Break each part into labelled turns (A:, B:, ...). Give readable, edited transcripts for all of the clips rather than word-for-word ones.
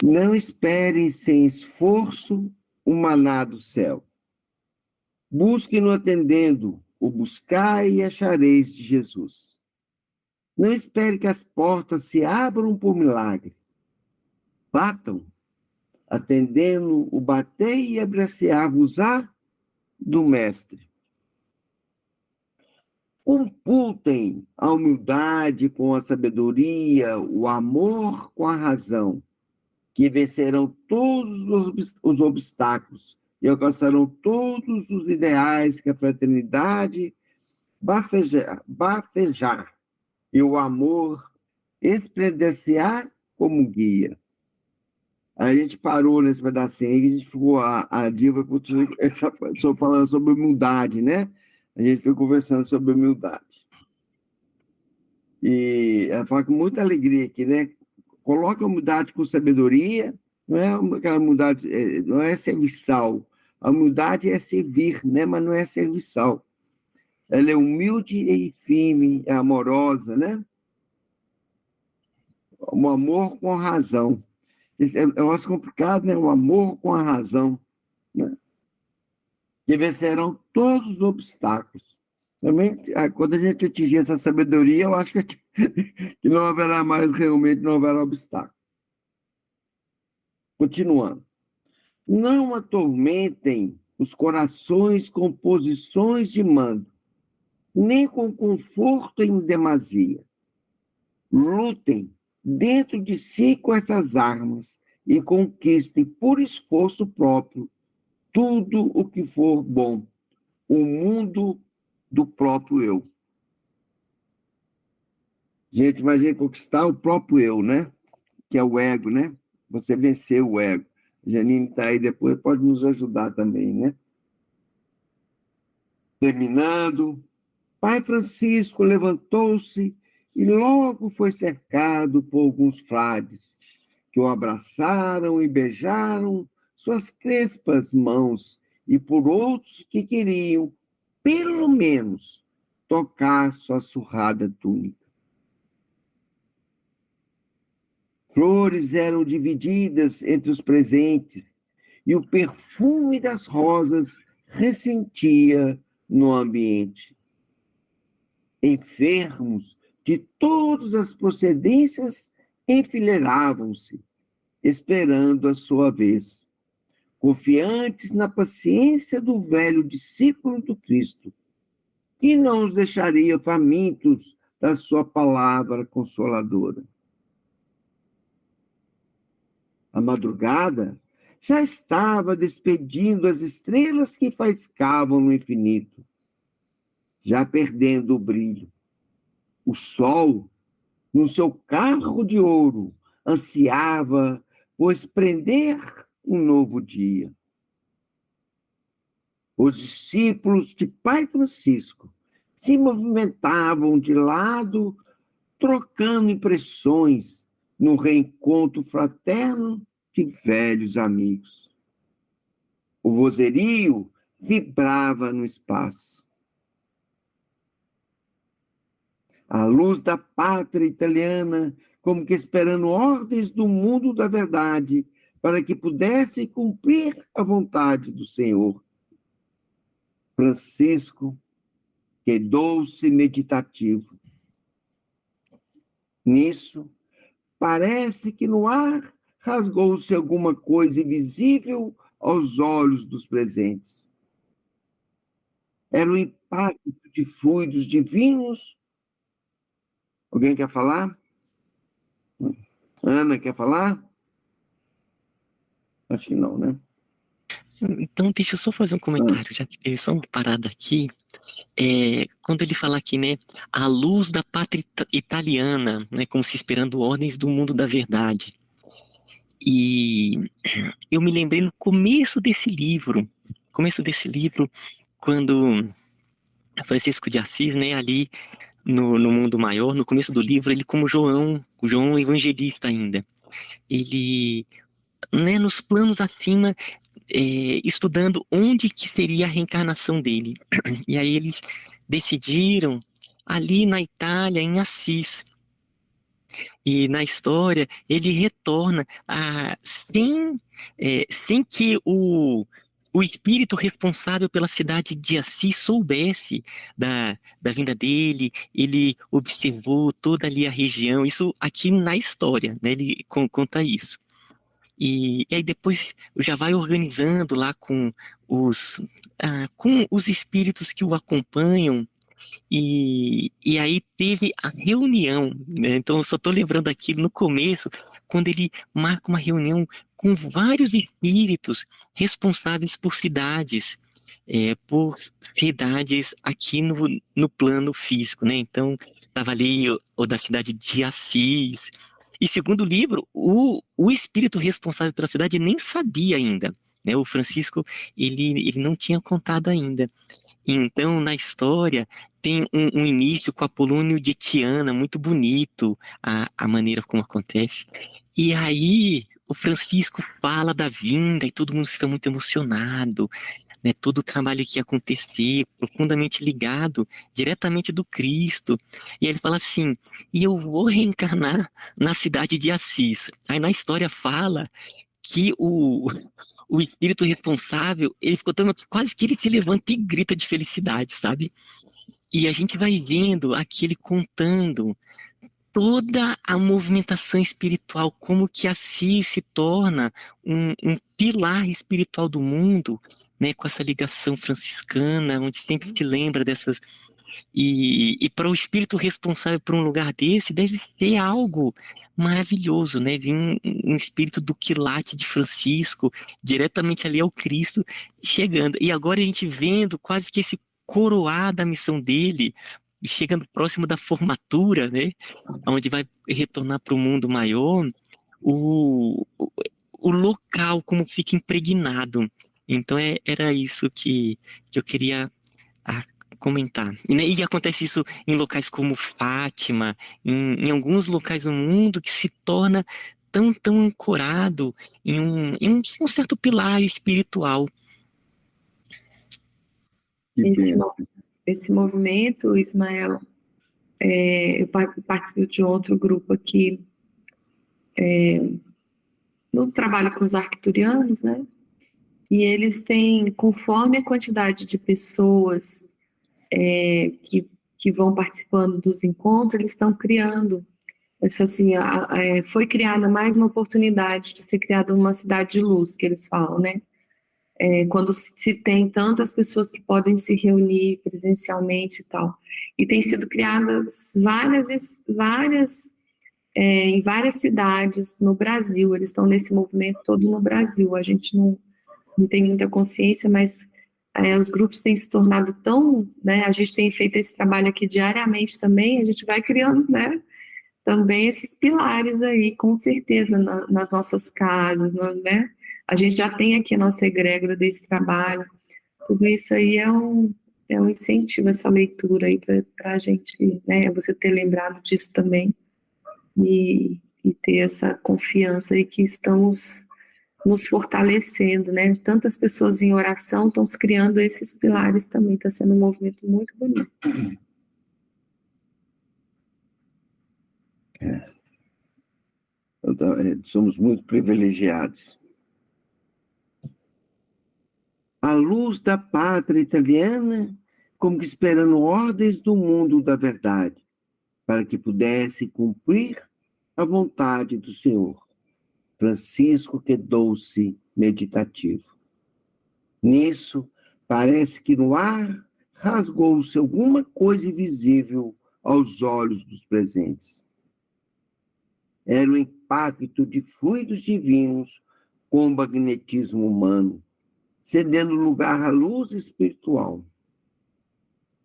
A: Não esperem sem esforço o maná do céu. Busquem-no atendendo o buscai e achareis de Jesus. Não espere que as portas se abram por milagre. Batam, atendendo o batei e abracear-vos-á do Mestre. Computem a humildade com a sabedoria, o amor com a razão, que vencerão todos os obstáculos e alcançarão todos os ideais que a fraternidade bafejar e o amor esplendecear como guia. A gente parou nesse pedacinho aí, a gente ficou, a Diva só falando sobre humildade, né? A gente foi conversando sobre humildade. E ela fala com muita alegria aqui, né? Coloca a humildade com sabedoria, não é aquela humildade, não é serviçal. A humildade é servir, né? Mas não é serviçal. Ela é humilde e firme, é amorosa, né? O amor com a razão. É mais complicado, né? O amor com a razão, né? Que vencerão todos os obstáculos. Também, quando a gente atingir essa sabedoria, eu acho que não haverá mais, realmente, não haverá obstáculo. Continuando. Não atormentem os corações com posições de mando, nem com conforto em demasia. Lutem dentro de si com essas armas e conquistem por esforço próprio tudo o que for bom, o mundo do próprio eu. Gente, imagina conquistar o próprio eu, né? Que é o ego, né? Você vencer o ego. A Janine está aí depois, pode nos ajudar também, né? Terminando, Pai Francisco levantou-se e logo foi cercado por alguns frades, que o abraçaram e beijaram suas crespas mãos, e por outros que queriam, pelo menos, tocar sua surrada túnica. Flores eram divididas entre os presentes, e o perfume das rosas ressentia no ambiente. Enfermos de todas as procedências enfileiravam-se, esperando a sua vez, confiantes na paciência do velho discípulo do Cristo, que não os deixaria famintos da sua palavra consoladora. A madrugada já estava despedindo as estrelas que faiscavam no infinito, já perdendo o brilho. O sol, no seu carro de ouro, ansiava por espreender um novo dia. Os discípulos de Pai Francisco se movimentavam de lado, trocando impressões no reencontro fraterno de velhos amigos. O vozerio vibrava no espaço. A luz da pátria italiana, como que esperando ordens do mundo da verdade, para que pudesse cumprir a vontade do Senhor. Francisco quedou-se meditativo. Nisso, parece que no ar rasgou-se alguma coisa invisível aos olhos dos presentes. Era o impacto de fluidos divinos. Alguém quer falar? Ana, quer falar? Acho que não, né?
B: Então, deixa eu só fazer um comentário, já que só uma parada aqui. Quando ele fala aqui, né, a luz da pátria italiana, né, como se esperando ordens do mundo da verdade. E eu me lembrei no começo desse livro, quando Francisco de Assis, né, ali no mundo maior, no começo do livro, ele como o João evangelista ainda, ele, né, nos planos acima, estudando onde que seria a reencarnação dele. E aí eles decidiram ali na Itália, em Assis. E na história, ele retorna sem que o espírito responsável pela cidade de Assis soubesse da vinda dele, ele observou toda ali a região, isso aqui na história, né, ele conta isso. E aí depois já vai organizando lá com os espíritos que o acompanham, e aí teve a reunião, né? Então eu só estou lembrando aqui no começo, quando ele marca uma reunião com vários espíritos responsáveis por cidades aqui no plano físico, né? Então estava ali o da cidade de Assis. E segundo o livro, o espírito responsável pela cidade nem sabia ainda, né? O Francisco, ele não tinha contado ainda. Então, na história, tem um início com Apolônio de Tiana, muito bonito, a maneira como acontece. E aí, o Francisco fala da vinda e todo mundo fica muito emocionado, né? Todo o trabalho que ia acontecer, profundamente ligado diretamente do Cristo. E aí ele fala assim: e eu vou reencarnar na cidade de Assis. Aí na história fala que o espírito responsável, ele ficou tão, quase que ele se levanta e grita de felicidade, sabe? E a gente vai vendo aquele contando toda a movimentação espiritual, como que Assis se torna um pilar espiritual do mundo, né, com essa ligação franciscana, onde sempre se lembra dessas. E para o espírito responsável por um lugar desse, deve ser algo maravilhoso, né? Vir um espírito do quilate de Francisco, diretamente ali ao Cristo, chegando. E agora a gente vendo quase que esse coroar da missão dele, chegando próximo da formatura, né? Onde vai retornar para o mundo maior, o, o, o local como fica impregnado. Então era isso que eu queria a comentar. E acontece isso em locais como Fátima, em alguns locais do mundo que se torna tão ancorado em um certo pilar espiritual.
A: Que
C: Esse,
A: bem.
C: esse movimento, Ismael, eu participo de outro grupo aqui, no trabalho com os arcturianos, né? E eles têm, conforme a quantidade de pessoas que vão participando dos encontros, eles estão criando. Assim, foi criada mais uma oportunidade de ser criada uma cidade de luz, que eles falam, né? Quando se tem tantas pessoas que podem se reunir presencialmente e tal. E tem sido criadas em várias cidades no Brasil. Eles estão nesse movimento todo no Brasil. A gente não tem muita consciência, mas os grupos têm se tornado tão, né? A gente tem feito esse trabalho aqui diariamente também. A gente vai criando, né? Também esses pilares aí, com certeza, nas nossas casas, né? A gente já tem aqui a nossa egrégora desse trabalho. Tudo isso aí é um incentivo, essa leitura aí para a gente, né? Você ter lembrado disso também e ter essa confiança aí que estamos nos fortalecendo, né? Tantas pessoas em oração estão se criando esses pilares também. Está sendo um movimento muito bonito.
A: Somos muito privilegiados. A luz da pátria italiana, como que esperando ordens do mundo da verdade, para que pudesse cumprir a vontade do Senhor. Francisco quedou-se meditativo. Nisso, parece que no ar rasgou-se alguma coisa invisível aos olhos dos presentes. Era o impacto de fluidos divinos com o magnetismo humano, cedendo lugar à luz espiritual.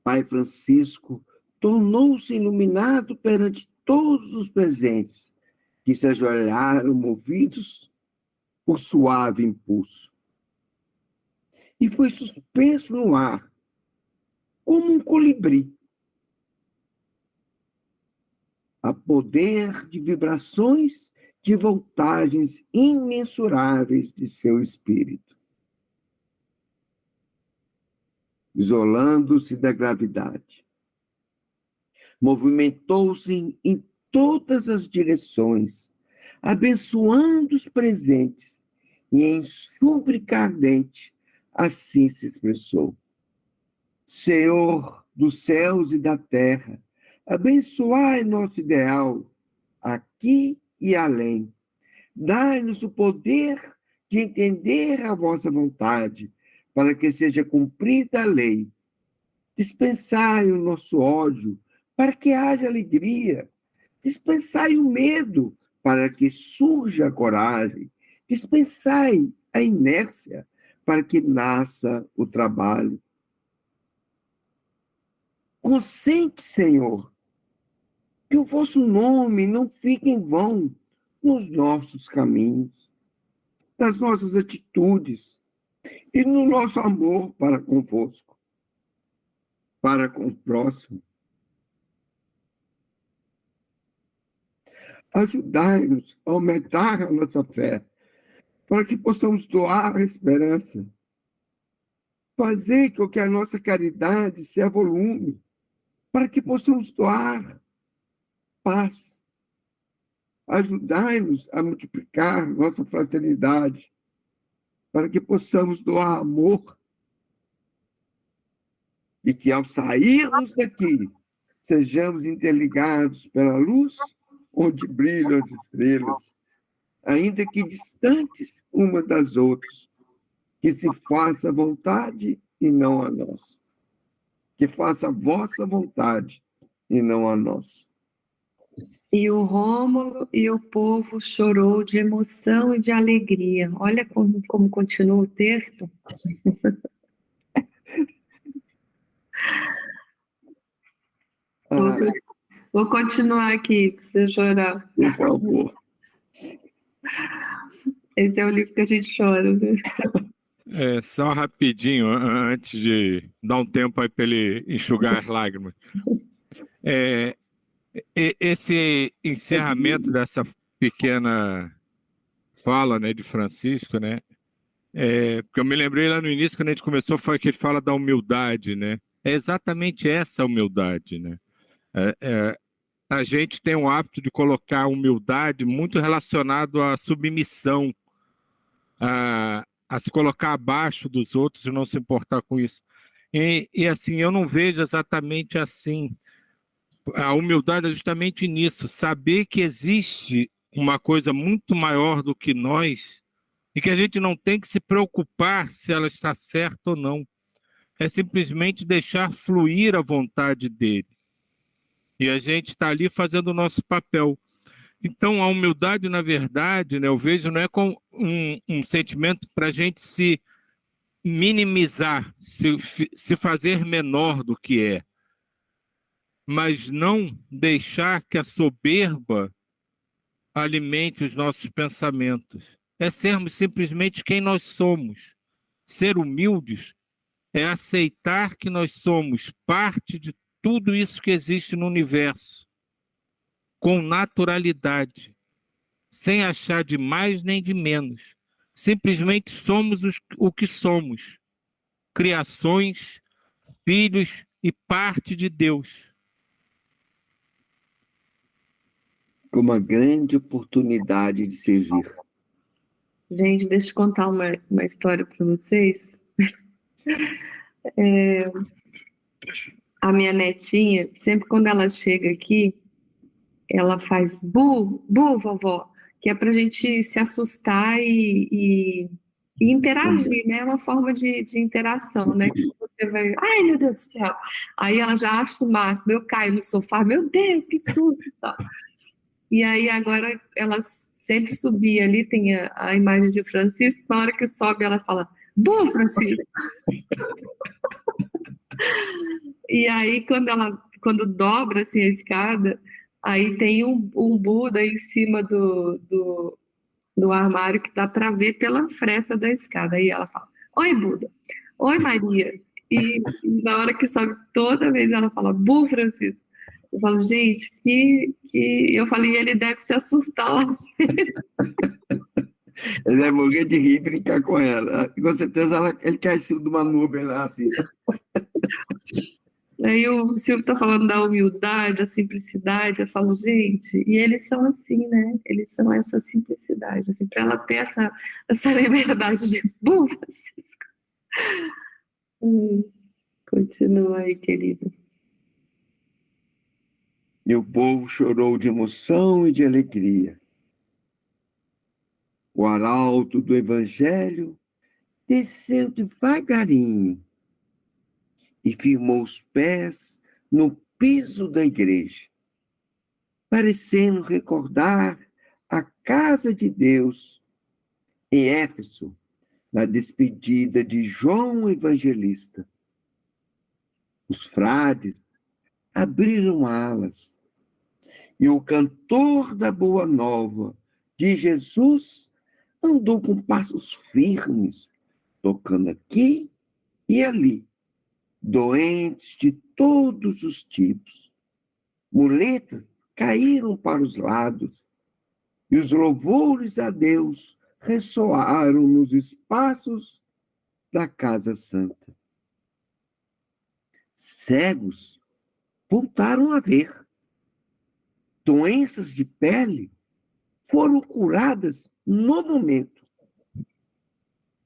A: Pai Francisco tornou-se iluminado perante todos os presentes, que se ajoelharam movidos por suave impulso. E foi suspenso no ar, como um colibri, a poder de vibrações de voltagens imensuráveis de seu espírito. Isolando-se da gravidade. Movimentou-se em todas as direções, abençoando os presentes, e em súplica ardente, assim se expressou: Senhor dos céus e da terra, abençoai nosso ideal, aqui e além. Dai-nos o poder de entender a vossa vontade, para que seja cumprida a lei. Dispensai o nosso ódio, para que haja alegria. Dispensai o medo, para que surja a coragem. Dispensai a inércia, para que nasça o trabalho. Consente, Senhor, que o vosso nome não fique em vão nos nossos caminhos, nas nossas atitudes e no nosso amor para convosco, para com o próximo. Ajudai-nos a aumentar a nossa fé, para que possamos doar a esperança. Fazer com que a nossa caridade se avolume, para que possamos doar paz. Ajudai-nos a multiplicar nossa fraternidade, para que possamos doar amor. E que, ao sairmos daqui, sejamos interligados pela luz onde brilham as estrelas, ainda que distantes uma das outras. Que se faça a vontade e não a nossa. Que faça a vossa vontade e não a nossa.
C: E o Rômulo e o povo chorou de emoção e de alegria. Olha como continua o texto. Vou continuar aqui para você chorar.
A: Por favor.
C: Esse é o livro que a gente chora, né?
D: Só rapidinho, antes de dar um tempo aí para ele enxugar as lágrimas. Esse encerramento dessa pequena fala, né, de Francisco, né? Porque eu me lembrei lá no início, quando a gente começou, foi que ele fala da humildade, né? É exatamente essa humildade, né? A gente tem o hábito de colocar a humildade muito relacionado à submissão, a se colocar abaixo dos outros e não se importar com isso. E assim, eu não vejo exatamente assim. A humildade é justamente nisso, saber que existe uma coisa muito maior do que nós e que a gente não tem que se preocupar se ela está certa ou não. É simplesmente deixar fluir a vontade dele. E a gente está ali fazendo o nosso papel. Então, a humildade, na verdade, né, eu vejo, não é com um sentimento para a gente se minimizar, se fazer menor do que é, mas não deixar que a soberba alimente os nossos pensamentos. É sermos simplesmente quem nós somos. Ser humildes é aceitar que nós somos parte de tudo isso que existe no universo, com naturalidade, sem achar de mais nem de menos. Simplesmente somos o que somos, criações, filhos e parte de Deus.
A: Com uma grande oportunidade de servir.
C: Gente, deixa eu contar uma história para vocês. A minha netinha, sempre quando ela chega aqui, ela faz bu, bu, vovó, que é para a gente se assustar e interagir, né? É uma forma de interação, né? Você vai, ai meu Deus do céu! Aí ela já acha o máximo, eu caio no sofá, meu Deus, que susto! E aí agora ela sempre subia ali, tem a imagem de Francisco, na hora que sobe ela fala, bu, Francisco! E aí quando dobra assim a escada, aí tem um Buda em cima do armário que dá para ver pela fresta da escada. Aí ela fala, oi Buda, oi Maria. E na hora que sobe, toda vez ela fala, Bu, Francisco. Eu falo, gente, eu falei, ele deve se assustar lá.
A: Ele vai morrer de rir e brincar com ela. Com certeza ele cai em cima de uma nuvem lá, assim.
C: Aí o Silvio está falando da humildade, da simplicidade, eu falo, gente, e eles são assim, né? Eles são essa simplicidade, assim, para ela ter essa liberdade de assim. Continua aí, querido.
A: E o povo chorou de emoção e de alegria. O arauto do evangelho desceu devagarinho e firmou os pés no piso da igreja, parecendo recordar a casa de Deus em Éfeso, na despedida de João Evangelista. Os frades abriram alas e o cantor da Boa Nova de Jesus andou com passos firmes, tocando aqui e ali, doentes de todos os tipos. Muletas caíram para os lados e os louvores a Deus ressoaram nos espaços da Casa Santa. Cegos voltaram a ver. Doenças de pele foram curadas no momento.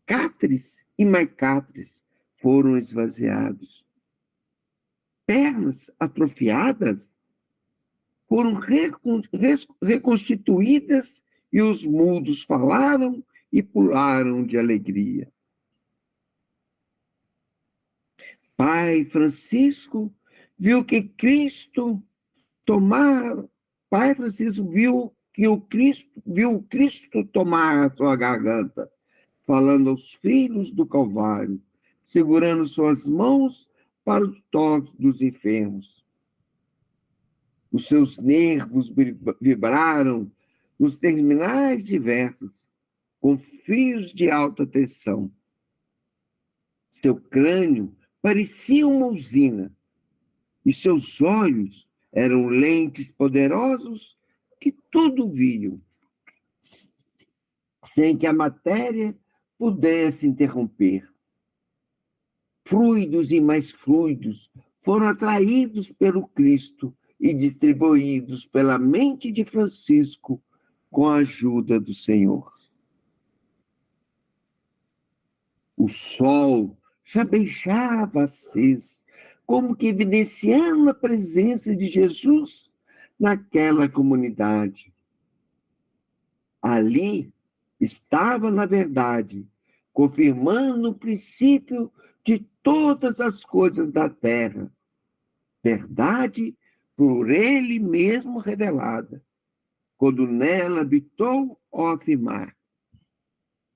A: Cáteres e mais cáteres foram esvaziados. Pernas atrofiadas foram reconstituídas e os mudos falaram e pularam de alegria. Pai Francisco viu que Cristo viu o Cristo tomar a sua garganta, falando aos filhos do Calvário, segurando suas mãos para os toques dos enfermos. Os seus nervos vibraram nos terminais diversos, com fios de alta tensão. Seu crânio parecia uma usina, e seus olhos eram lentes poderosos que tudo viam, sem que a matéria pudesse interromper. Fluidos e mais fluidos foram atraídos pelo Cristo e distribuídos pela mente de Francisco com a ajuda do Senhor. O sol já beijava aceso, como que evidenciando a presença de Jesus naquela comunidade. Ali estava, na verdade, confirmando o princípio de todas as coisas da terra, verdade por ele mesmo revelada, quando nela habitou ao afirmar: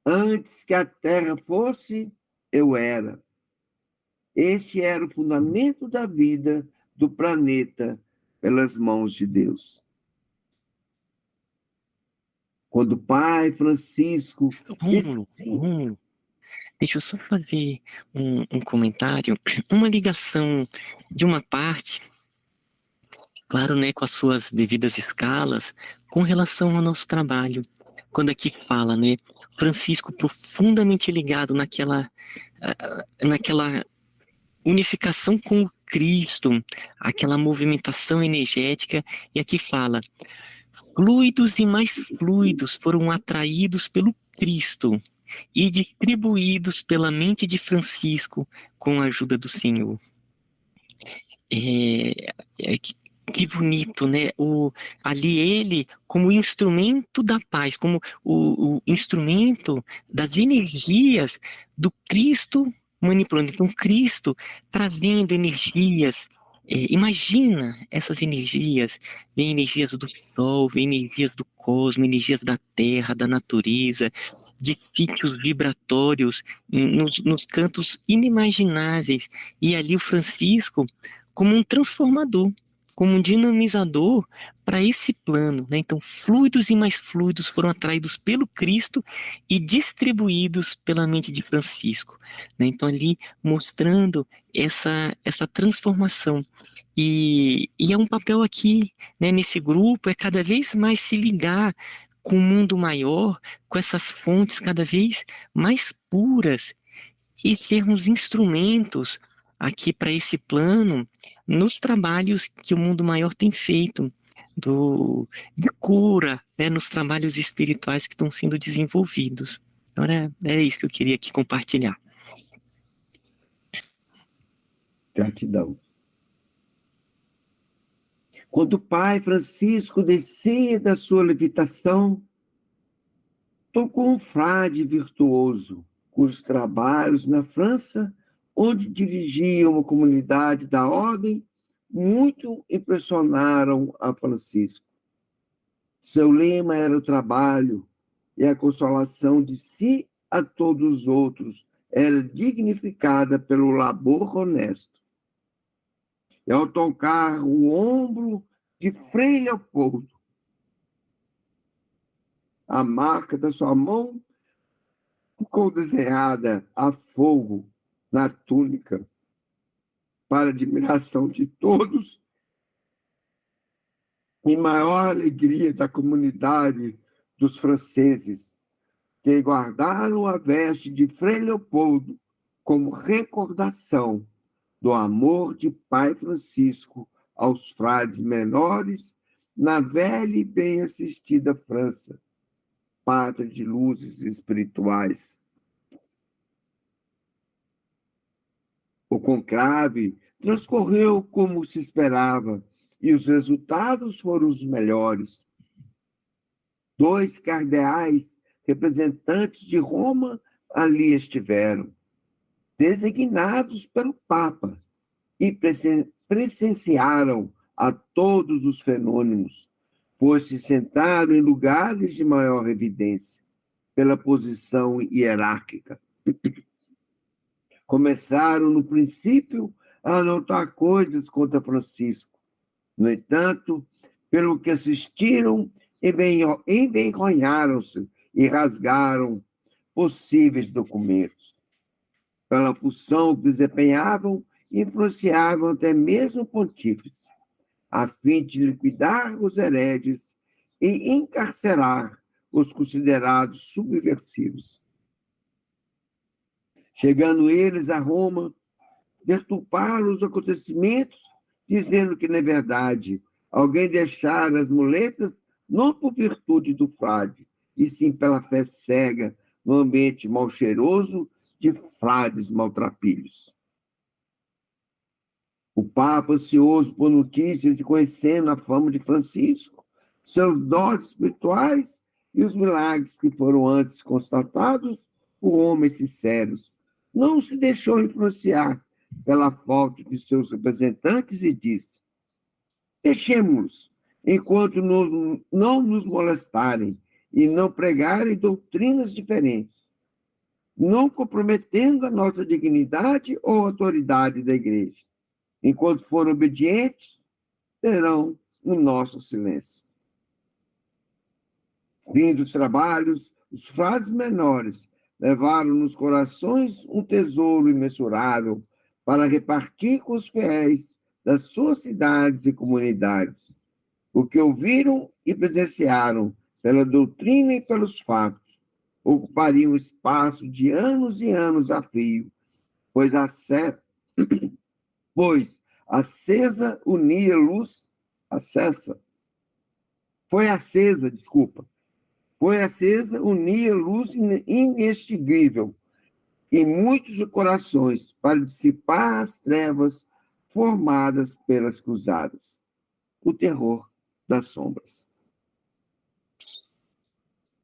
A: antes que a terra fosse, eu era. Este era o fundamento da vida do planeta pelas mãos de Deus. Quando o pai Francisco...
B: Rômulo, deixa eu só fazer um comentário, uma ligação de uma parte, claro, né, com as suas devidas escalas, com relação ao nosso trabalho. Quando aqui fala, né, Francisco profundamente ligado naquela unificação com o Cristo, aquela movimentação energética, e aqui fala: fluidos e mais fluidos foram atraídos pelo Cristo e distribuídos pela mente de Francisco com a ajuda do Senhor. Que bonito, né? Ali ele, como instrumento da paz, como o instrumento das energias do Cristo manipulando. Então, Cristo trazendo energias. Imagina essas energias, vem energias do sol, vem energias do cosmos, energias da terra, da natureza, de sítios vibratórios, nos cantos inimagináveis. E ali o Francisco, como um transformador, como um dinamizador para esse plano, né? Então, fluidos e mais fluidos foram atraídos pelo Cristo e distribuídos pela mente de Francisco, né? Então, ali mostrando essa transformação. E é um papel aqui, né, nesse grupo, é cada vez mais se ligar com o mundo maior, com essas fontes cada vez mais puras, e sermos instrumentos aqui para esse plano nos trabalhos que o Mundo Maior tem feito de cura, né, nos trabalhos espirituais que estão sendo desenvolvidos. Então, é isso que eu queria aqui compartilhar.
A: Gratidão. Quando o pai Francisco descia da sua levitação, tocou um frade virtuoso, cujos trabalhos na França, onde dirigia uma comunidade da ordem, muito impressionaram a Francisco. Seu lema era o trabalho, e a consolação de si a todos os outros era dignificada pelo labor honesto. E ao tocar o ombro de Frei Leopoldo, a marca da sua mão ficou desenhada a fogo na túnica, para admiração de todos e maior alegria da comunidade dos franceses, que guardaram a veste de Frei Leopoldo como recordação do amor de Pai Francisco aos frades menores na velha e bem assistida França, pátria de luzes espirituais. O conclave transcorreu como se esperava e os resultados foram os melhores. 2 cardeais representantes de Roma ali estiveram, designados pelo Papa, e presenciaram a todos os fenômenos, pois se sentaram em lugares de maior evidência, pela posição hierárquica. Começaram, no princípio, a notar coisas contra Francisco. No entanto, pelo que assistiram, envergonharam-se e rasgaram possíveis documentos. Pela função que desempenhavam, influenciavam até mesmo o pontífice, a fim de liquidar os hereges e encarcerar os considerados subversivos. Chegando eles a Roma, deturparam os acontecimentos, dizendo que, na verdade, alguém deixara as muletas não por virtude do frade, e sim pela fé cega no ambiente mal cheiroso de frades maltrapilhos. O Papa, ansioso por notícias e conhecendo a fama de Francisco, seus dotes espirituais e os milagres que foram antes constatados por homens sinceros, não se deixou influenciar pela falta de seus representantes e disse: deixemos-los, enquanto não nos molestarem e não pregarem doutrinas diferentes, não comprometendo a nossa dignidade ou autoridade da igreja. Enquanto forem obedientes, terão o nosso silêncio. Fim dos trabalhos, os frades menores levaram nos corações um tesouro imensurável para repartir com os fiéis das suas cidades e comunidades. O que ouviram e presenciaram pela doutrina e pelos fatos ocupariam espaço de anos e anos a fio, pois acesa unia luz, unia luz inextinguível em muitos corações para dissipar as trevas formadas pelas cruzadas. O terror das sombras.